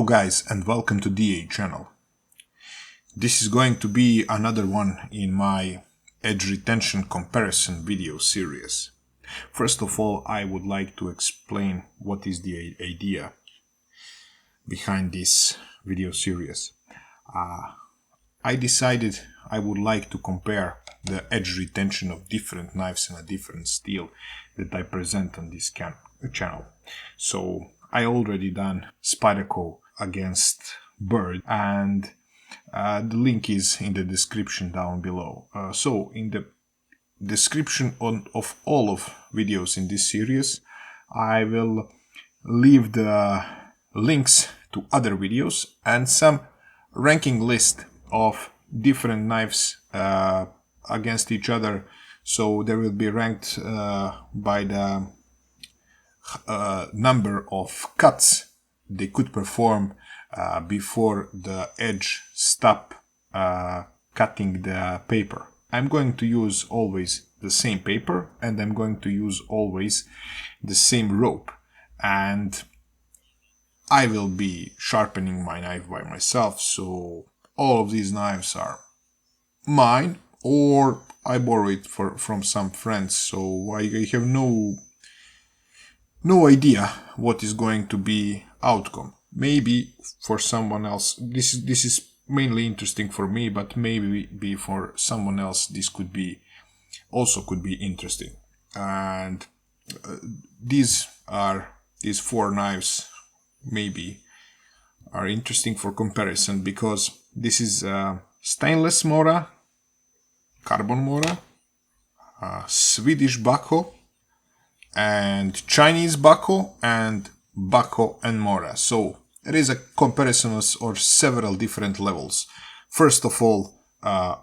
guys, and welcome to DA channel. This is going to be another one in my edge retention comparison video series. First of all, I would like to explain what is the idea behind this video series. I decided I would like to compare the edge retention of different knives and a different steel that I present on this channel. So I already done Spyderco against Byrd, and the link is in the description down below. So in the description of all of videos in this series, I will leave the links to other videos and some ranking list of different knives against each other. So they will be ranked by the number of cuts they could perform before the edge stop cutting the paper. I'm going to use always the same paper, and I'm going to use always the same rope, and I will be sharpening my knife by myself, so all of these knives are mine, or I borrow it from some friends, so I have no idea what is going to be outcome. Maybe for someone else this is mainly interesting for me, but maybe for someone else this could be interesting. And these four knives maybe are interesting for comparison, because this is stainless Mora, carbon Mora, Swedish Buckle, and Chinese Buckle, and Bahco and Mora. So there is a comparison or several different levels. First of all,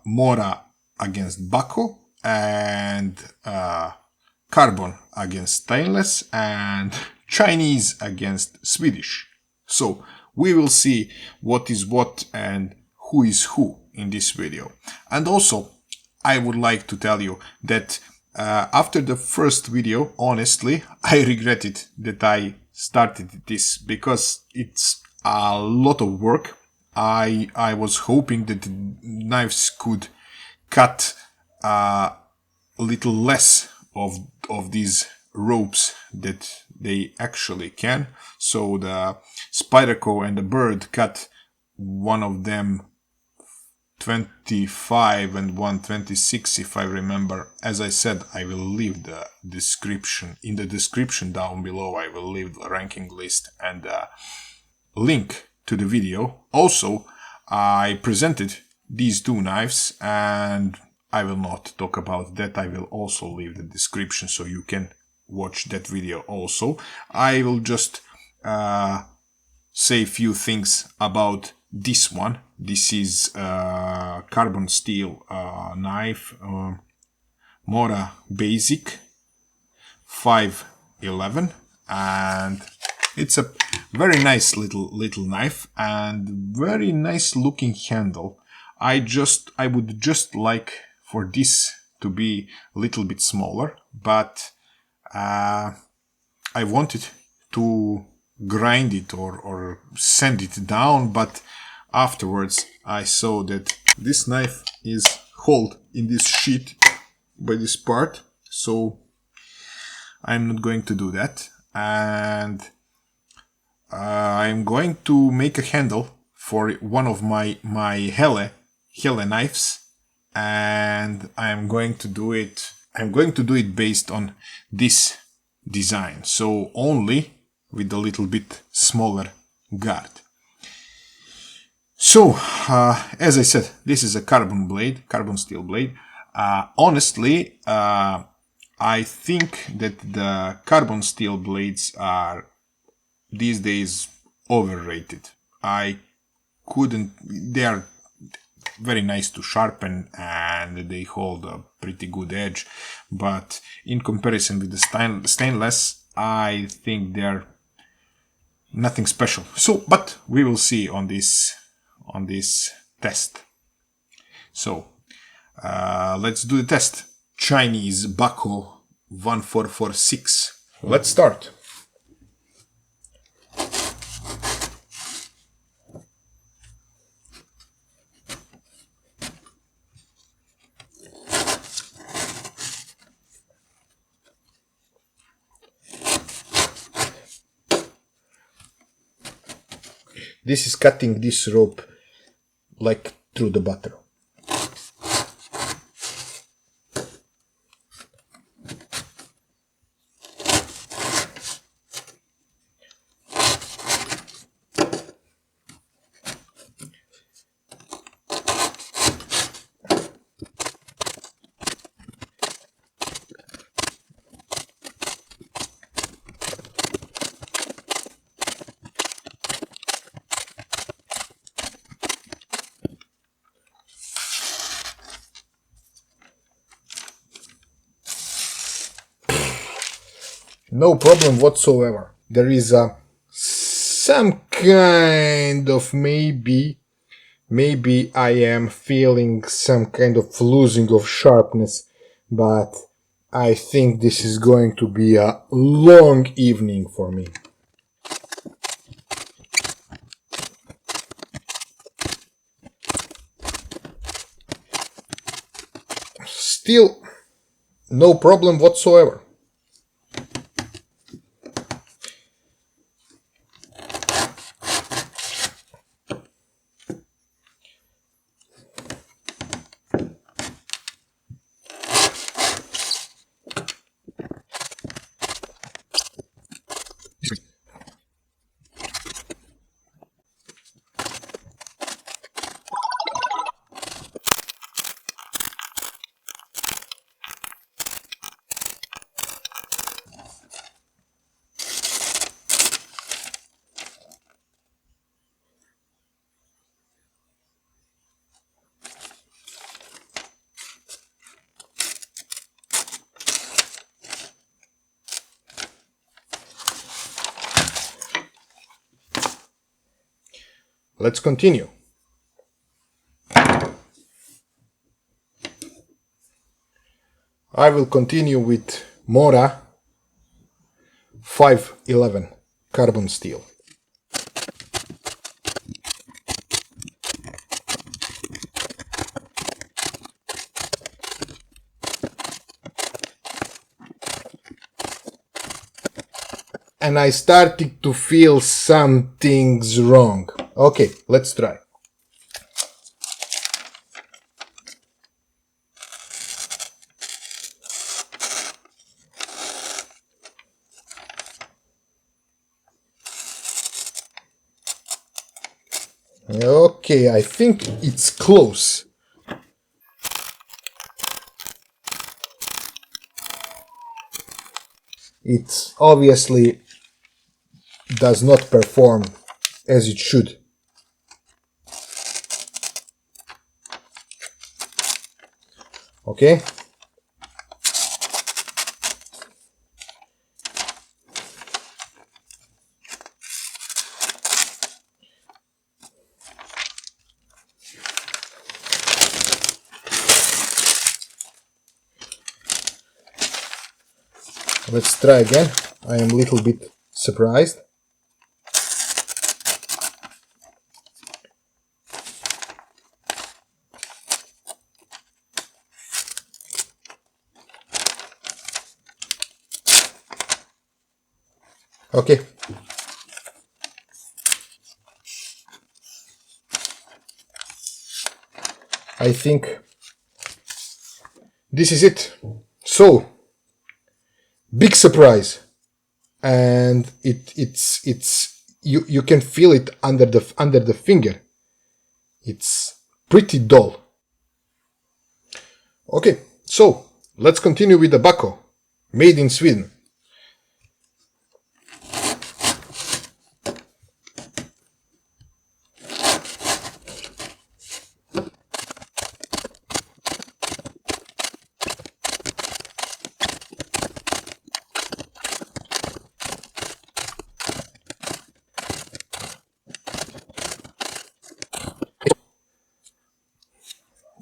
Mora against Bahco, and carbon against stainless, and Chinese against Swedish. So we will see what is what and who is who in this video. And also I would like to tell you that after the first video, honestly, I regretted that I started this, because it's a lot of work. I was hoping that the knives could cut a little less of these ropes that they actually can. So the Spyderco and the Byrd cut, one of them 25 and 126, if I remember. As I said, I will leave the description in the description down below. I will leave the ranking list and the link to the video. Also, I presented these two knives, and I will not talk about that. I will also leave the description so you can watch that video also. I will just say a few things about this one. This is carbon steel knife, Mora Basic 511, and it's a very nice little knife and very nice looking handle. I would just like for this to be a little bit smaller, but I wanted to grind it or sand it down, but afterwards I saw that this knife is held in this sheet by this part, so I'm not going to do that. And I'm going to make a handle for one of my Hele knives, and I'm going to do it based on this design, so only with a little bit smaller guard. So as I said, this is a carbon steel blade. Honestly, I think that the carbon steel blades are these days overrated. They are very nice to sharpen and they hold a pretty good edge, but in comparison with the stainless, I think they're nothing special. So, but we will see on this test. So let's do the test. Chinese Buckle 1446. Let's start. This is cutting this rope like through the butter. No problem whatsoever. There is some kind of maybe I am feeling some kind of losing of sharpness, but I think this is going to be a long evening for me. Still, no problem whatsoever. Let's continue. I will continue with Mora 511 carbon steel. And I started to feel some things wrong. Okay, let's try. Okay, I think it's close. It obviously does not perform as it should. Okay. Let's try again. I am a little bit surprised. Okay. I think this is it. So, big surprise. And it's you can feel it under the finger. It's pretty dull. Okay, so let's continue with the Bahco, made in Sweden.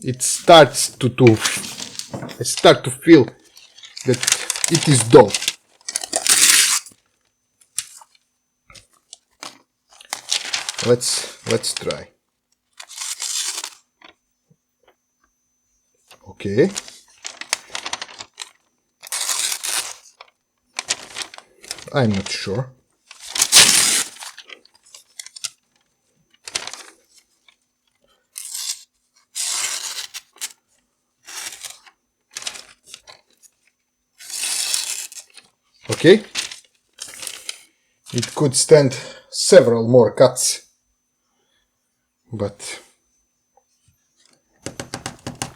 It starts to I start to feel that it is dull. Let's try. Okay. I'm not sure. Okay. It could stand several more cuts, but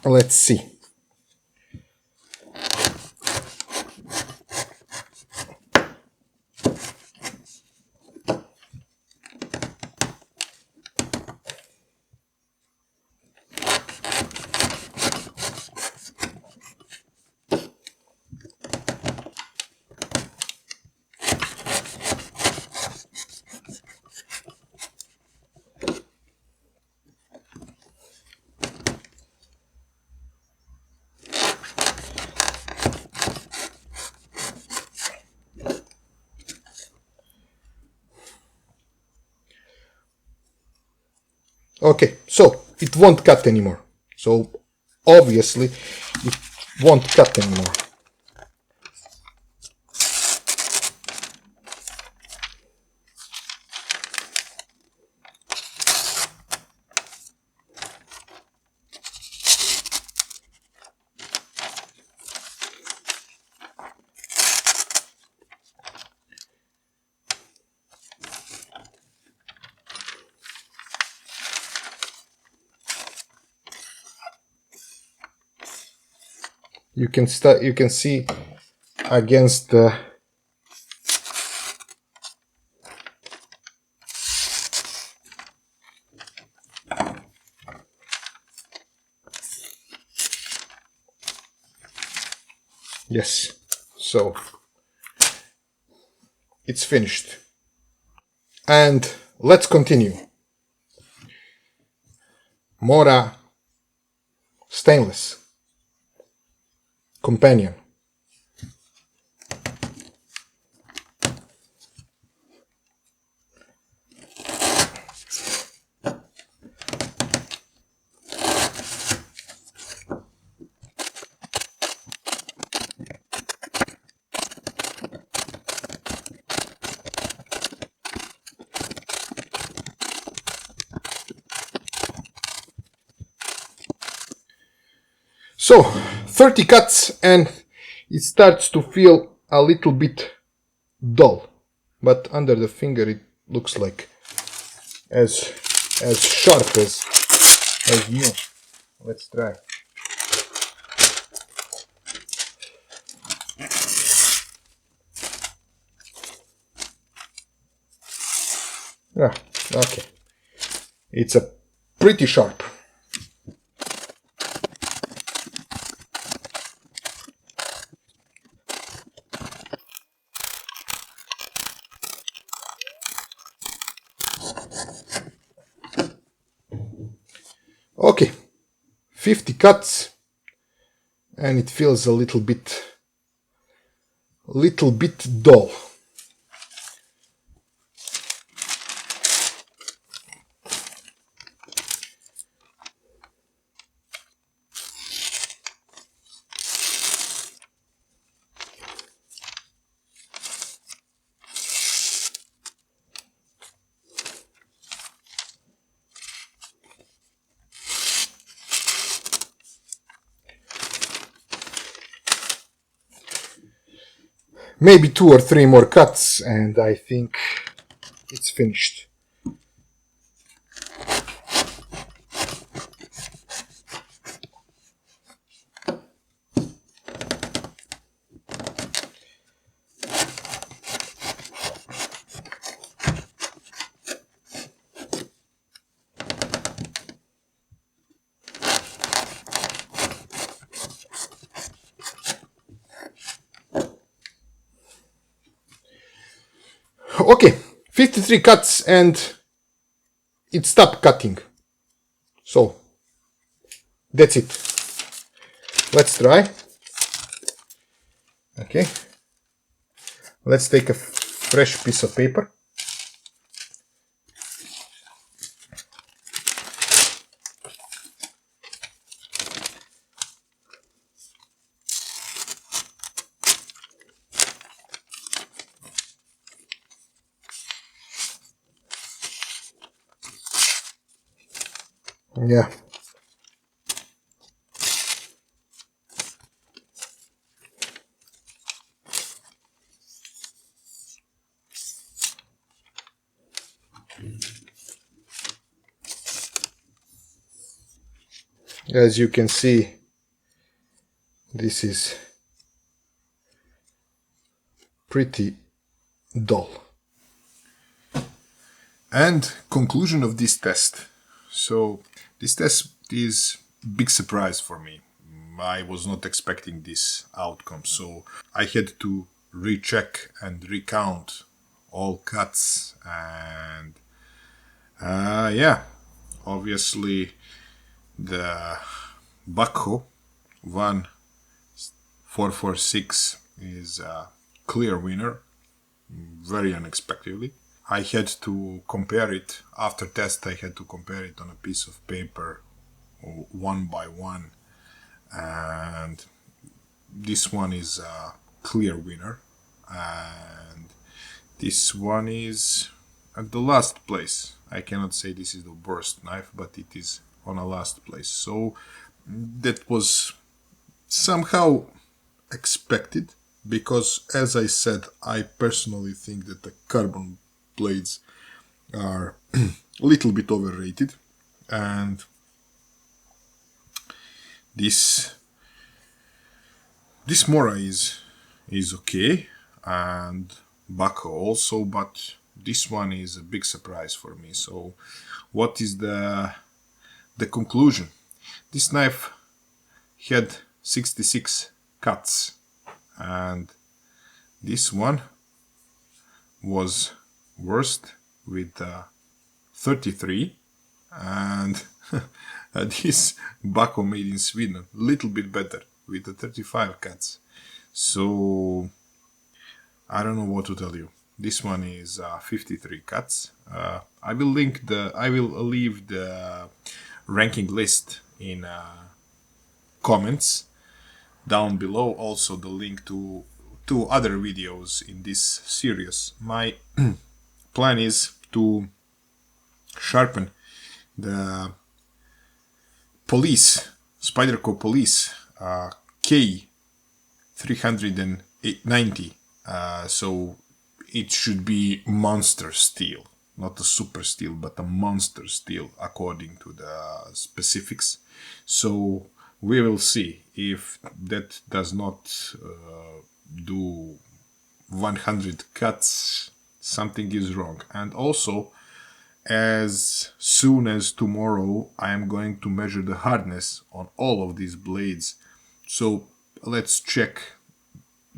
let's see. Okay, so it won't cut anymore. So obviously it won't cut anymore. You can see against the yes, so it's finished. And let's continue. Mora stainless companion. So 30 cuts and it starts to feel a little bit dull, but under the finger it looks like as sharp as new. Let's try. Yeah, okay. It's a pretty sharp. Okay, 50 cuts and it feels a little bit dull. Maybe 2 or 3 more cuts and I think it's finished. Okay, 53 cuts and it stopped cutting. So that's it. Let's try. Okay, let's take a fresh piece of paper. Yeah. As you can see, this is pretty dull. And conclusion of this test. So this test is big surprise for me. I was not expecting this outcome, so I had to recheck and recount all cuts, and yeah, obviously the Bahco 1446 is a clear winner, very unexpectedly. I had to compare it after test. I had to compare it on a piece of paper, one by one, and this one is a clear winner, and this one is at the last place. I cannot say this is the worst knife, but it is on a last place. So that was somehow expected, because as I said, I personally think that the carbon blades are a little bit overrated, and this Mora is okay, and Bahco also, but this one is a big surprise for me. So what is the conclusion? This knife had 66 cuts, and this one was worst with 33, and this Bahco made in Sweden little bit better with the 35 cuts. So I don't know what to tell you. This one is 53 cuts. I will leave the ranking list in comments down below. Also the link to two other videos in this series. My plan is to sharpen the Spyderco Police K390. So it should be monster steel, not a super steel, but a monster steel according to the specifics. So we will see. If that does not do 100 cuts, something is wrong. And also, as soon as tomorrow, I am going to measure the hardness on all of these blades. So let's check,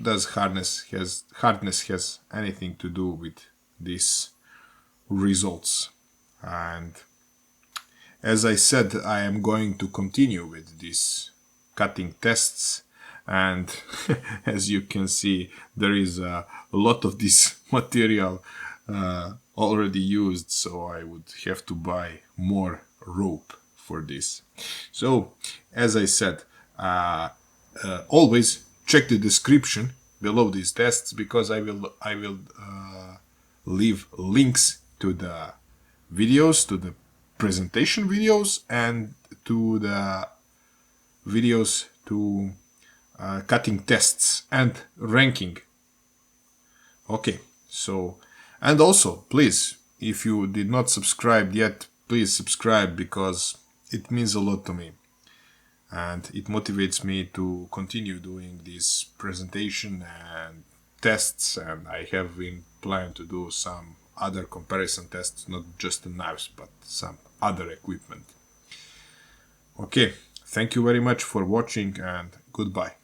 does hardness has anything to do with these results. And as I said, I am going to continue with these cutting tests, and as you can see, there is a lot of this material already used, so I would have to buy more rope for this. So as I said, always check the description below these tests, because I will leave links to the videos, to the presentation videos, and to the videos to cutting tests and ranking. Okay, so, and also please, if you did not subscribe yet, please subscribe, because it means a lot to me and it motivates me to continue doing this presentation and tests, and I have in plan to do some other comparison tests, not just the knives but some other equipment. Okay, thank you very much for watching, and goodbye.